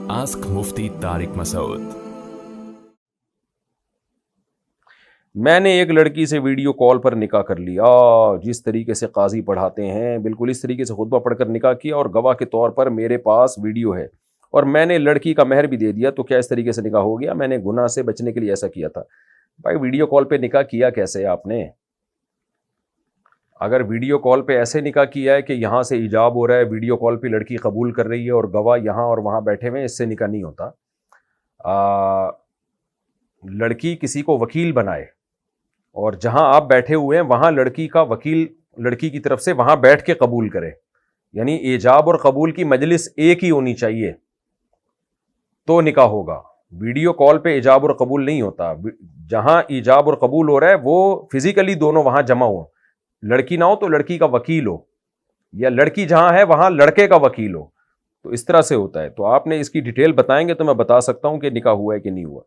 Ask Mufti Tariq Masood. میں نے ایک لڑکی سے ویڈیو کال پر نکاح کر لیا، جس طریقے سے قاضی پڑھاتے ہیں بالکل اس طریقے سے خطبہ پڑھ کر نکاح کیا، اور گواہ کے طور پر میرے پاس ویڈیو ہے، اور میں نے لڑکی کا مہر بھی دے دیا، تو کیا اس طریقے سے نکاح ہو گیا؟ میں نے گناہ سے بچنے کے لیے ایسا کیا تھا۔ بھائی ویڈیو کال پہ نکاح کیا کیسے آپ نے؟ اگر ویڈیو کال پہ ایسے نکاح کیا ہے کہ یہاں سے ایجاب ہو رہا ہے، ویڈیو کال پہ لڑکی قبول کر رہی ہے اور گواہ یہاں اور وہاں بیٹھے ہوئے، اس سے نکاح نہیں ہوتا۔ لڑکی کسی کو وکیل بنائے، اور جہاں آپ بیٹھے ہوئے ہیں وہاں لڑکی کا وکیل لڑکی کی طرف سے وہاں بیٹھ کے قبول کرے، یعنی ایجاب اور قبول کی مجلس ایک ہی ہونی چاہیے تو نکاح ہوگا۔ ویڈیو کال پہ ایجاب اور قبول نہیں ہوتا، جہاں ایجاب اور قبول ہو رہا ہے وہ فزیکلی دونوں وہاں جمع ہو، لڑکی نہ ہو تو لڑکی کا وکیل ہو، یا لڑکی جہاں ہے وہاں لڑکے کا وکیل ہو، تو اس طرح سے ہوتا ہے۔ تو آپ نے اس کی ڈیٹیل بتائیں گے تو میں بتا سکتا ہوں کہ نکاح ہوا ہے کہ نہیں ہوا۔